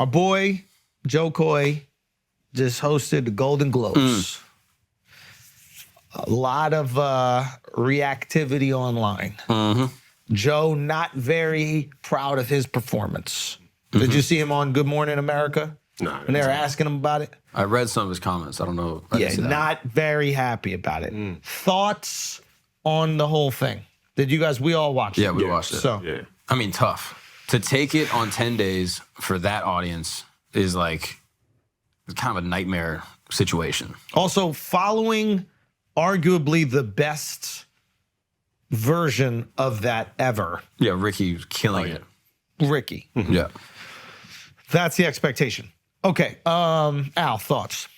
Our boy, Jo Koy, just hosted the Golden Globes. A lot of reactivity online. Joe not very proud of his performance. Did you see him on Good Morning America? No. And they were asking him about it? I read some of his comments. I don't know. I didn't see that. Not very happy about it. Thoughts on the whole thing? Did you guys, we all watched it? Yeah, we watched it. So, Yeah. I mean, tough. To take it on 10 days for that audience is like kind of a nightmare situation. also following arguably the best version of that ever, Yeah, Ricky was killing it. Ricky. Yeah. That's the expectation. Okay, Al, thoughts?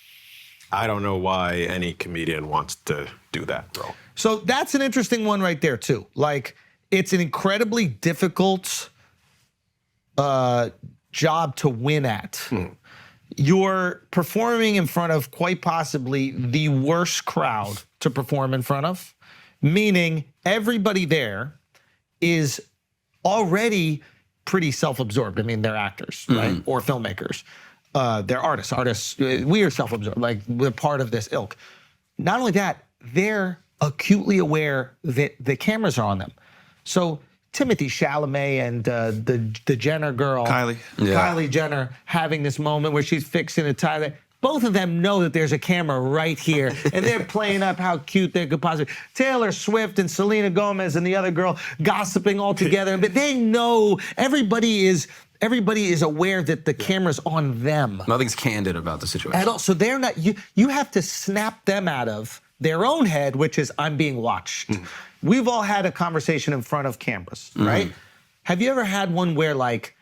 I don't know why any comedian wants to do that, bro. So that's an interesting one right there too. Like, it's an incredibly difficult job to win at. You're performing in front of quite possibly the worst crowd to perform in front of, meaning everybody there is already pretty self-absorbed. I mean, they're actors, right? Or filmmakers. They're artists. Artists, we are self-absorbed. Like, we're part of this ilk. Not only that, they're acutely aware that the cameras are on them. So Timothy Chalamet and the Jenner girl, Kylie Jenner, having this moment where she's fixing a tie. Both of them know that there's a camera right here, and they're playing up how cute they could possibly. Taylor Swift and Selena Gomez and the other girl gossiping all together, but they know everybody is aware that the camera's on them. Nothing's candid about the situation. At all. So they're not. You have to snap them out of their own head, which is, I'm being watched. We've all had a conversation in front of cameras, right? Have you ever had one where, like,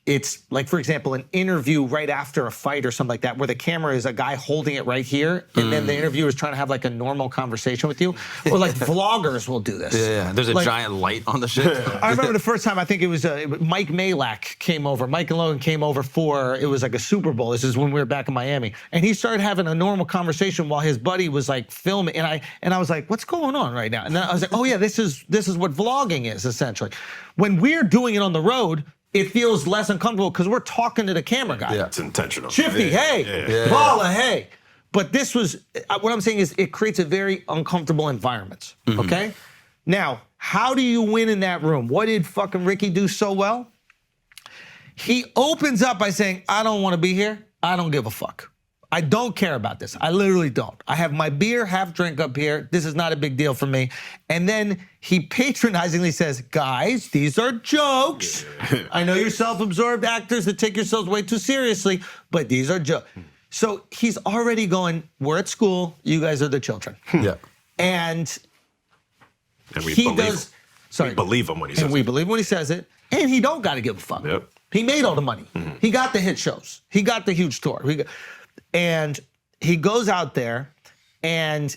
it's like, for example, an interview right after a fight or something like that, where the camera is a guy holding it right here, and then the interviewer is trying to have like a normal conversation with you? Or like vloggers will do this. Yeah, there's a giant light on the shit. I remember the first time, I think it was Mike Malak came over. Mike and Logan came over for, it was like a Super Bowl. This is when we were back in Miami. And he started having a normal conversation while his buddy was like filming. And I was like, what's going on right now? And then I was like, oh yeah, this is what vlogging is essentially. When we're doing it on the road, it feels less uncomfortable because we're talking to the camera guy. Yeah. It's intentional. Shifty, hey. Paula, hey. But this was, what I'm saying is it creates a very uncomfortable environment, okay? Now, how do you win in that room? What did fucking Ricky do so well? He opens up by saying, I don't want to be here. I don't give a fuck. I don't care about this. I literally don't. I have my beer, half drink up here. This is not a big deal for me. And then he patronizingly says, guys, these are jokes. I know you're self-absorbed actors that take yourselves way too seriously, but these are jokes. So he's already going, we're at school, you guys are the children. Yeah. And we he believe does, him. sorry. We believe him when he says And we believe when he says it. And he don't got to give a fuck. Yep. He made all the money. He got the hit shows. He got the huge tour. And he goes out there and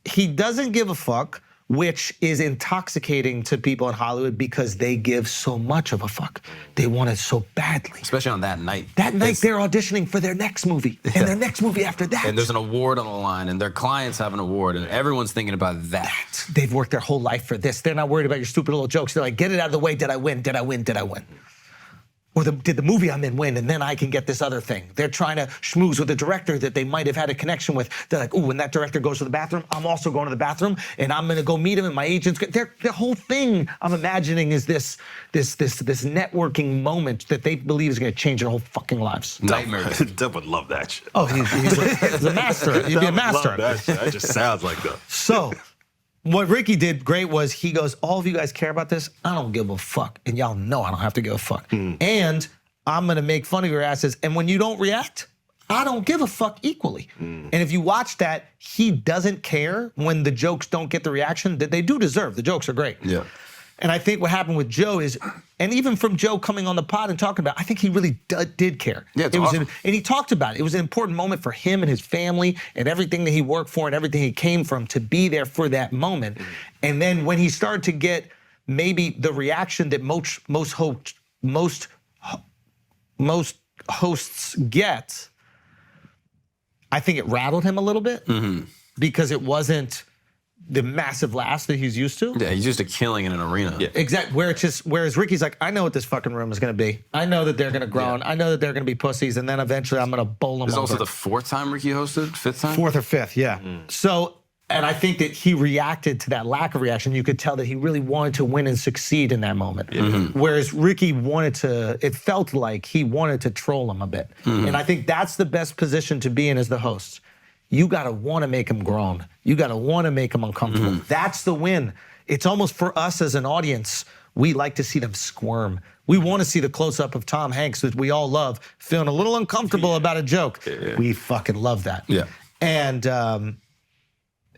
he doesn't give a fuck, which is intoxicating to people in Hollywood because they give so much of a fuck. They want it so badly. Especially on that night. That night they're auditioning for their next movie and their next movie after that. And there's an award on the line, and their clients have an award, and everyone's thinking about that. They've worked their whole life for this. They're not worried about your stupid little jokes. They're like, get it out of the way. Did I win? Did I win? Did I win? Or did the movie I'm in win, and then I can get this other thing? They're trying to schmooze with a director that they might have had a connection with. They're like, ooh, when that director goes to the bathroom, I'm also going to the bathroom, and I'm gonna go meet him, and my agent's. Their whole thing, I'm imagining, is this networking moment that they believe is gonna change their whole fucking lives. Nightmare. Dub would love that shit. Oh, he's a master. You'd be a master. Love that shit. That just sounds like that. So, what Ricky did great was he goes, all of you guys care about this? I don't give a fuck. And y'all know I don't have to give a fuck. And I'm gonna make fun of your asses. And when you don't react, I don't give a fuck equally. And if you watch that, he doesn't care when the jokes don't get the reaction that they do deserve. The jokes are great. Yeah. And I think what happened with Joe is, and even from Joe coming on the pod and talking about it, I think he really did care. Yeah, it's awesome. And he talked about it. It was an important moment for him and his family and everything that he worked for and everything he came from to be there for that moment. And then when he started to get maybe the reaction that most hosts get, I think it rattled him a little bit because it wasn't the massive laughs that he's used to. Yeah, he's used to killing in an arena. Yeah. Exactly. Whereas Ricky's like, I know what this fucking room is going to be. I know that they're going to groan. I know that they're going to be pussies, and then eventually I'm going to bowl them This is over. also the 4th time Ricky hosted, 5th time? 4th or 5th, yeah. So, and I think that he reacted to that lack of reaction. You could tell that he really wanted to win and succeed in that moment. Whereas Ricky it felt like he wanted to troll him a bit. And I think that's the best position to be in as the host. You got to want to make him groan. You got to want to make him uncomfortable. That's the win. It's almost for us as an audience, we like to see them squirm. We want to see the close-up of Tom Hanks that we all love, feeling a little uncomfortable about a joke. We fucking love that. Yeah. And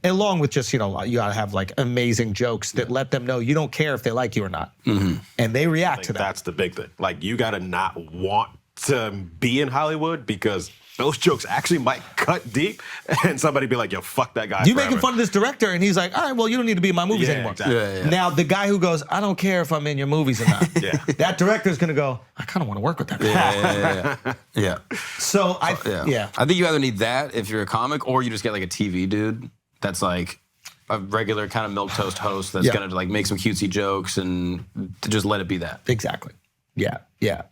along with just, you got to have like amazing jokes that let them know you don't care if they like you or not. And they react to that. That's the big thing. Like, you got to not want to be in Hollywood because those jokes actually might cut deep, and somebody be like, yo, fuck that guy. You making fun of this director, and he's like, all right, well, you don't need to be in my movies anymore. Exactly. Now, the guy who goes, I don't care if I'm in your movies or not, that director's going to go, I kind of want to work with that guy. Yeah. So, I think you either need that if you're a comic, or you just get like a TV dude that's like a regular kind of milquetoast host that's gonna like make some cutesy jokes and to just let it be that. Exactly. Yeah.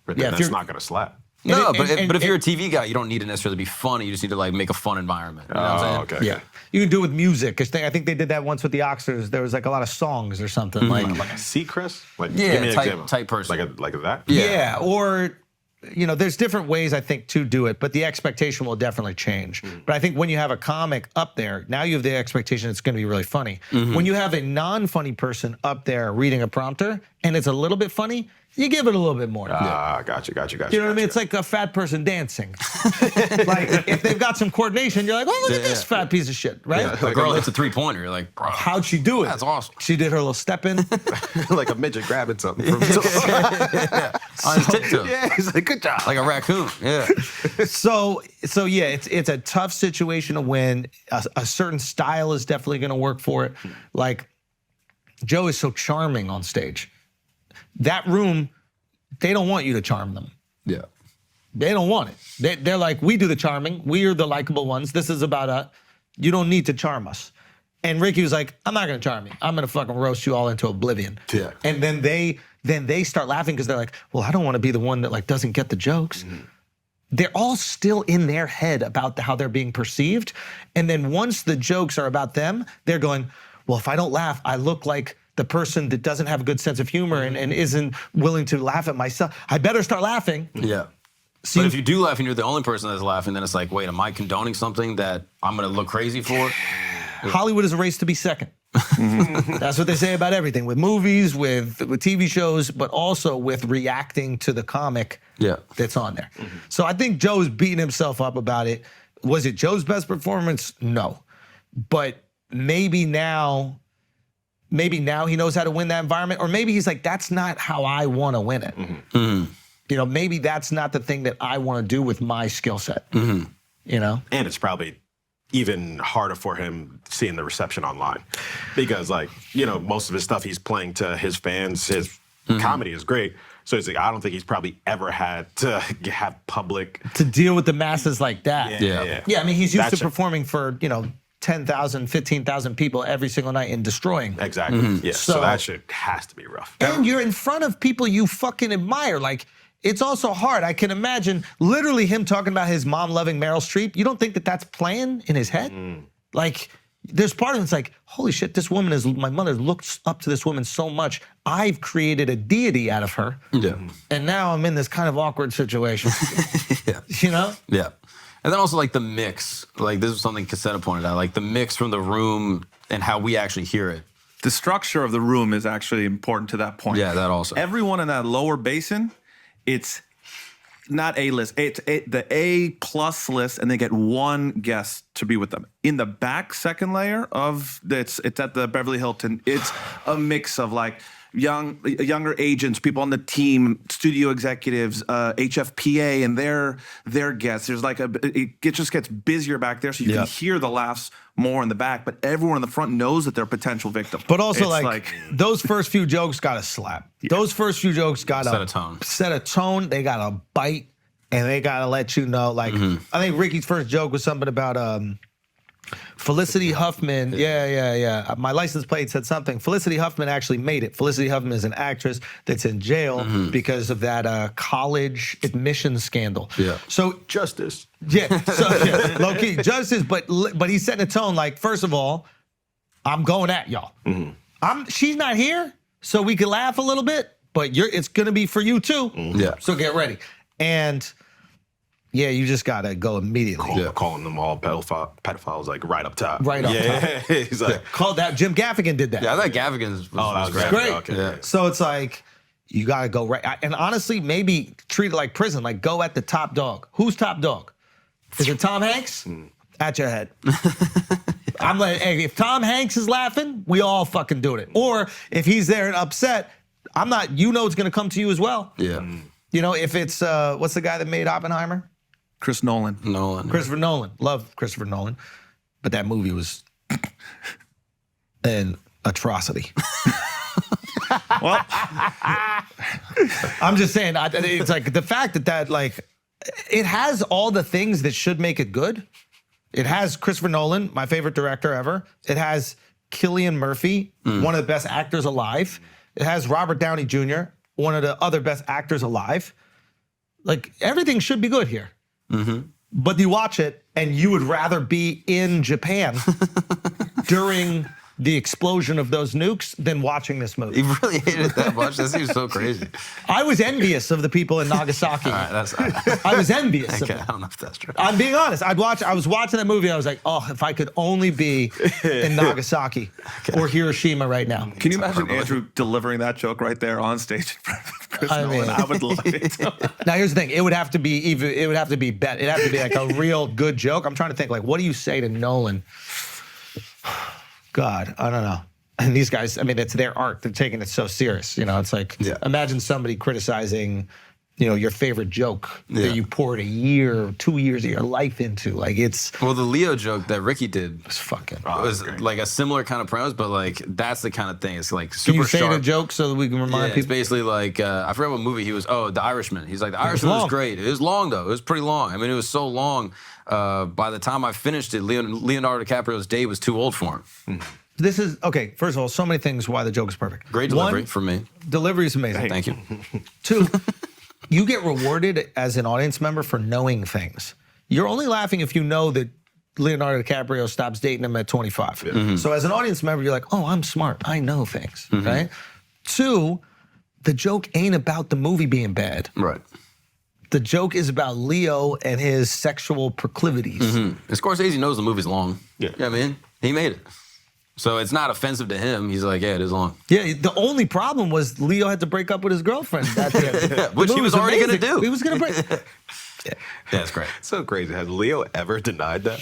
But that's not going to slap. No, but if you're a TV guy, you don't need to necessarily be funny. You just need to like make a fun environment. You know what I'm saying? Okay. Yeah. You can do it with music. 'Cause I think they did that once with the Oxfords. There was like a lot of songs or something. Like a Seacrest? Like, Yeah, give me an type- example. type person. Like that? Yeah, or there's different ways I think to do it, but the expectation will definitely change. But I think when you have a comic up there, now you have the expectation it's going to be really funny. When you have a non-funny person up there reading a prompter and it's a little bit funny, you give it a little bit more. Got you. You know what I mean? It's like a fat person dancing. Like, if they've got some coordination, you're like, oh, look at this fat piece of shit, right? Yeah, the girl hits a 3-pointer. You're like, bro. How'd she do it? That's awesome. She did her little step in. Like a midget grabbing something from On his tiptoes. Yeah, he's like, good job. Like a raccoon. Yeah. So yeah, it's a tough situation to win. A certain style is definitely going to work for it. Like, Joe is so charming on stage. That room, they don't want you to charm them. Yeah. They don't want it. They're like, we do the charming. We are the likable ones. This is about us. You don't need to charm us. And Ricky was like, I'm not going to charm you. I'm going to fucking roast you all into oblivion. Yeah. And then they start laughing because they're like, well, I don't want to be the one that like doesn't get the jokes. They're all still in their head about how they're being perceived. And then once the jokes are about them, they're going, well, if I don't laugh, I look like the person that doesn't have a good sense of humor and isn't willing to laugh at myself. I better start laughing. Yeah. So But if you do laugh and you're the only person that's laughing, then it's like, wait, am I condoning something that I'm going to look crazy for? Hollywood is a race to be second. That's what they say about everything, with movies, with TV shows, but also with reacting to the comic that's on there. So I think Joe's beating himself up about it. Was it Joe's best performance? No. But maybe now he knows how to win that environment, or maybe he's like, that's not how I want to win it. Maybe that's not the thing that I want to do with my skill set. And it's probably even harder for him seeing the reception online because, like, most of his stuff he's playing to his fans. His comedy is great. So it's like, I don't think he's probably ever had to have public to deal with the masses like that. Yeah. I mean, he's used to performing for 10,000, 15,000 people every single night and destroying. Exactly. Yeah. So that shit has to be rough. And you're in front of people you fucking admire. Like, it's also hard. I can imagine literally him talking about his mom loving Meryl Streep. You don't think that that's playing in his head? Like, there's part of it's like, holy shit, my mother looks up to this woman so much. I've created a deity out of her. Yeah. And now I'm in this kind of awkward situation. Yeah. And then also, like, the mix. Like, this is something Cassetta pointed out. Like, the mix from the room and how we actually hear it. The structure of the room is actually important to that point. Yeah, that also. Everyone in that lower basin, it's not A-list. It's the A+ list, and they get one guest to be with them. In the back second layer of it's at the Beverly Hilton. It's a mix of like younger agents, people on the team, studio executives, HFPA, and their guests. There's like it just gets busier back there, so you can hear the laughs more in the back, but everyone in the front knows that they're a potential victim. But also, like those first few jokes got to slap. Those first few jokes got to set a tone. They got to bite, and they got to let you know. Like, I think Ricky's first joke was something about Felicity Huffman, yeah. My license plate said something. Felicity Huffman actually made it. Felicity Huffman is an actress that's in jail because of that college admissions scandal. Yeah. So Justice. low key justice, but he's setting a tone. Like, first of all, I'm going at y'all. She's not here, so we can laugh a little bit, but it's gonna be for you too. Yeah. So get ready. And yeah, you just gotta go immediately. Calling them all pedophiles like right up top. Right up top. He's like, Called that. Jim Gaffigan did that. Yeah, I thought Gaffigan's was great. Great. Okay. Yeah. So it's like, you gotta go right. And honestly, maybe treat it like prison. Like, go at the top dog. Who's top dog? Is it Tom Hanks? At your head. I'm like, hey, if Tom Hanks is laughing, we all fucking doing it. Or if he's there and upset, I'm not, it's gonna come to you as well. Yeah. You know, if it's, what's the guy that made Oppenheimer? Chris Nolan. Christopher Nolan. Love Christopher Nolan. But that movie was an atrocity. Well, I'm just saying, it's like the fact that like, it has all the things that should make it good. It has Christopher Nolan, my favorite director ever. It has Cillian Murphy, one of the best actors alive. It has Robert Downey Jr., one of the other best actors alive. Like, everything should be good here. But you watch it and you would rather be in Japan during the explosion of those nukes than watching this movie. You really hated it that much? That seems so crazy. I was envious of the people in Nagasaki. All right, I was envious of okay, them. I don't know if that's true. I'm being honest. I was watching that movie. I was like, oh, if I could only be in Nagasaki or Hiroshima right now. can you imagine Andrew delivering that joke right there on stage in front of Chris Nolan? I would love it. Now here's the thing. It would have to be It'd have to be like a real good joke. I'm trying to think, like, what do you say to Nolan? God, I don't know. And these guys, I mean, it's their art. They're taking it so serious. You know, it's like, imagine somebody criticizing, your favorite joke that you poured a year, 2 years of your life into. Like, Well, the Leo joke that Ricky did it's fucking. was like a similar kind of premise, but like that's the kind of thing. It's like Can super you say sharp. the joke so that we can remind Yeah, it's people? basically like I forgot what movie he was. Oh, The Irishman. He's like, The Irishman was long. great. It was long though. It was pretty long. I mean, it was so long. By the time I finished it, Leonardo DiCaprio's day was too old for him. This is, okay, first of all, so many things why the joke is perfect. Great delivery One, for me. delivery is amazing. Thank you. Two, you get rewarded as an audience member for knowing things. You're only laughing if you know that Leonardo DiCaprio stops dating him at 25. So as an audience member, you're like, oh, I'm smart. I know things, right? Two, the joke ain't about the movie being bad. Right. The joke is about Leo and his sexual proclivities. And Scorsese knows the movie's long. Yeah. You know what I mean? He made it. So it's not offensive to him. He's like, yeah, it is long. Yeah, the only problem was Leo had to break up with his girlfriend at the end. Which The he movie was already gonna amazing. do. He was gonna break. Yeah, it's great. So crazy. Has Leo ever denied that?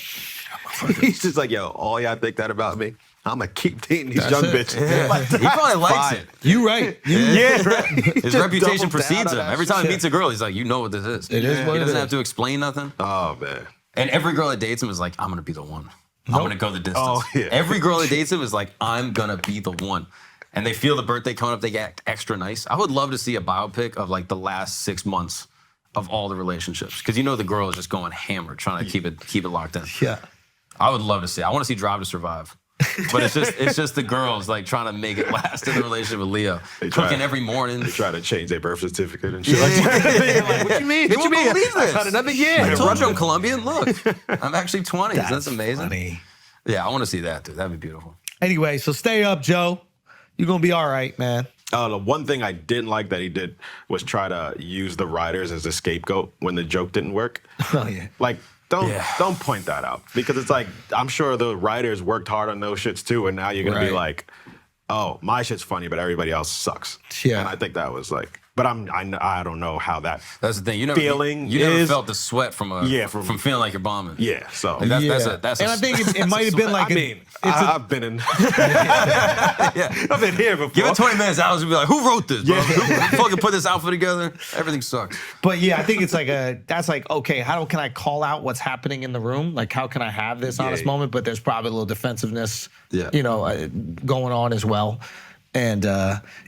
He's just like, yo, all y'all think that about me? I'm gonna keep dating these young it. bitches. Like, He probably likes it. You right. yeah, right. His reputation doubled down precedes on him. that Every time he shit. meets a girl, he's like, you know what this is. It is what He it doesn't is. have to explain nothing. Oh man. And every girl that dates him is like, I'm gonna be the one. I'm gonna go the distance. Oh, yeah. Every girl that dates him is like, I'm gonna be the one. And they feel the birthday coming up, they get extra nice. I would love to see a biopic of like the last 6 months of all the relationships. Because you know the girl is just going hammered, trying to keep it locked in. Yeah. I would love to see. I want to see Drive to Survive. But it's just the girls like trying to make it last in the relationship with Leo. Cooking every morning. They try to change their birth certificate and shit like that. Like, what you mean? You won't believe this. I had another year. I told you I'm Colombian. Look, I'm actually 20. That's amazing. Funny. Yeah, I want to see that, dude. That'd be beautiful. Anyway, so stay up, Joe. You're gonna be all right, man. The one thing I didn't like that he did was try to use the writers as a scapegoat when the joke didn't work. Oh yeah. Like, don't point that out, because it's like, I'm sure the writers worked hard on those shits too, and now you're gonna be Right. like, oh, my shit's funny, but everybody else sucks. Yeah. And I think that was like, but I don't know how that. That's the thing. You never Feeling felt the sweat from from feeling like you're bombing. Yeah. So Like, that's and I think it might have been like I mean, I've been in. I've been here before. Give it 20 minutes, Alex would be like, who wrote this, bro? Who fucking put this outfit together? Everything sucks. But yeah, I think it's like that's like, okay, how can I call out what's happening in the room? Like, how can I have this honest moment? But there's probably a little defensiveness, going on as well. And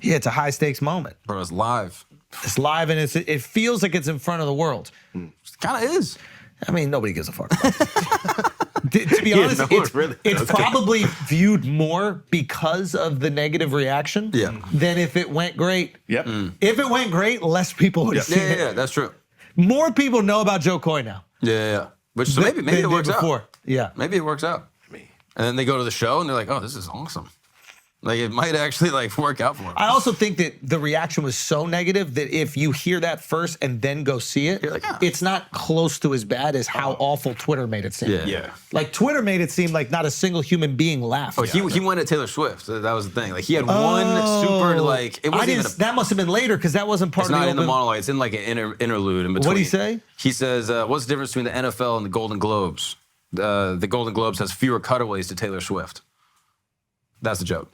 it's a high stakes moment. Bro, it's live. It's live and it feels like it's in front of the world. It kind of is. I mean, nobody gives a fuck about it. To be honest, no, it's, really. it's That's good. probably viewed more because of the negative reaction than if it went great. Yep. If it went great, less people would have seen it. Yeah, that's true. More people know about Jo Koy now. Yeah. Which so maybe than it works did before. out. Yeah. Maybe it works out. And then they go to the show and they're like, oh, this is awesome. Like it might actually like work out for them. I also think that the reaction was so negative that if you hear that first and then go see it, You're like, ah. it's not close to as bad as how awful Twitter made it seem. Yeah. Like Twitter made it seem like not a single human being laughed. Oh, he went at Taylor Swift. So that was the thing. Like he had one super like it I wasn't didn't. even. That must have been later because that wasn't part It's of not the in the open- monologue. It's in like an interlude in between. What'd he say? He says, "What's the difference between the NFL and the Golden Globes? The Golden Globes has fewer cutaways to Taylor Swift." That's the joke.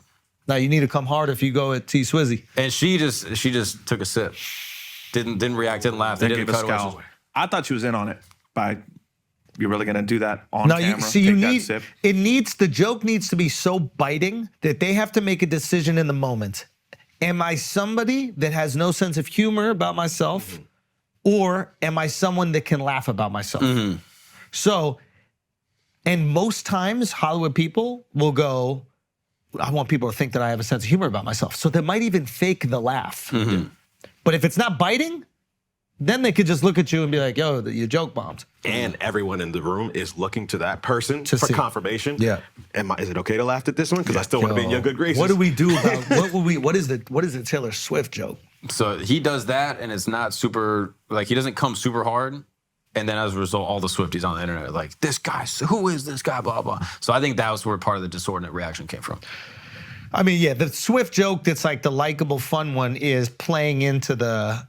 Now you need to come hard if you go at T Swizzy. And she just took a sip. Didn't react, didn't laugh. They Then didn't gave a cut scowl. away. I thought she was in on it. You're really gonna do that on No, camera? you see, you Take that need sip? the joke needs to be so biting that they have to make a decision in the moment. Am I somebody that has no sense of humor about myself, or am I someone that can laugh about myself? So, and most times Hollywood people will go, I want people to think that I have a sense of humor about myself. So they might even fake the laugh. But if it's not biting, then they could just look at you and be like, yo, you joke bombed. And everyone in the room is looking to that person To for see. confirmation. Yeah. Is it okay to laugh at this one? Because I still want to be in your good graces. What do we do about what is the Taylor Swift joke? So he does that, and it's not super like he doesn't come super hard. And then as a result, all the Swifties on the internet are like, this guy, who is this guy, blah, blah. So I think that was where part of the disordinate reaction came from. I mean, yeah, the Swift joke that's like the likable, fun one is playing into the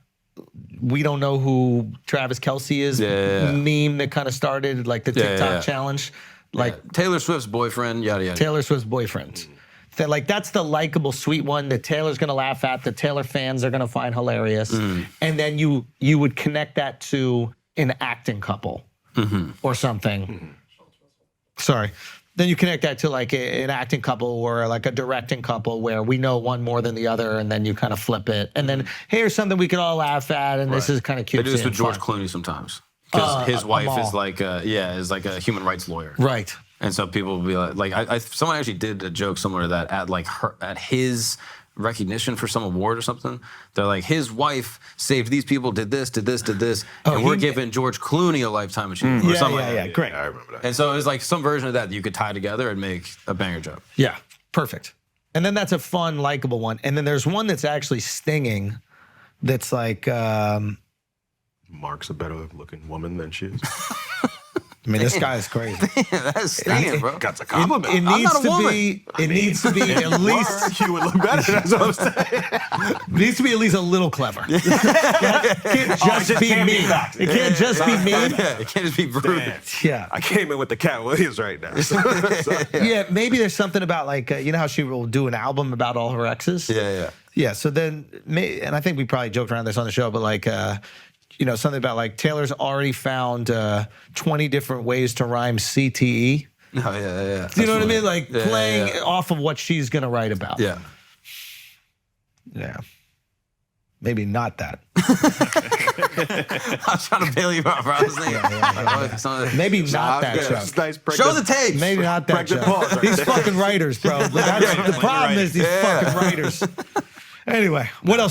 we don't know who Travis Kelce is meme that kind of started, like the TikTok challenge. Like Taylor Swift's boyfriend, yada, yada. Taylor Swift's boyfriend. That like that's the likable, sweet one that Taylor's gonna laugh at, the Taylor fans are gonna find hilarious. And then you would connect that to an acting couple or something. Sorry. Then you connect that to like an acting couple or like a directing couple where we know one more than the other, and then you kind of flip it. And then here's something we can all laugh at, and this is kind of cute. They do this with George Clooney sometimes. Because his wife Amal. is like a human rights lawyer. Right. And so people will be like someone actually did a joke similar to that at his recognition for some award or something. They're like, his wife saved these people, did this, and we're giving George Clooney a lifetime achievement or something like that. Great. I remember that. And so it was like some version of that you could tie together and make a banger joke. Yeah, perfect. And then that's a fun, likable one. And then there's one that's actually stinging that's like, Mark's a better looking woman than she is. I mean, this guy is crazy. That's stinging, bro. That's a compliment. It I'm needs not a to woman. be. It needs to be at least. You would look better. That's what I'm saying. Needs to be at least a little clever. It can't just be can't be me. fact. It can't just be me. Yeah, it can't just be rude. Yeah. I came in with the Cat Williams right now. Yeah, maybe there's something about like you know how she will do an album about all her exes. Yeah. Yeah. So then, and I think we probably joked around this on the show, but like, you know, something about like Taylor's already found 20 different ways to rhyme CTE. Oh, yeah. Do you know what I mean? Like Yeah, playing yeah. off of what she's gonna write about. Yeah. Yeah. Maybe not that. I was trying to bail you out, bro. I was thinking, Maybe not that That's show. nice show the tape. Maybe not that Pregnant show. pause right These there. fucking writers, bro. That's, the problem is these fucking writers. Anyway, what else?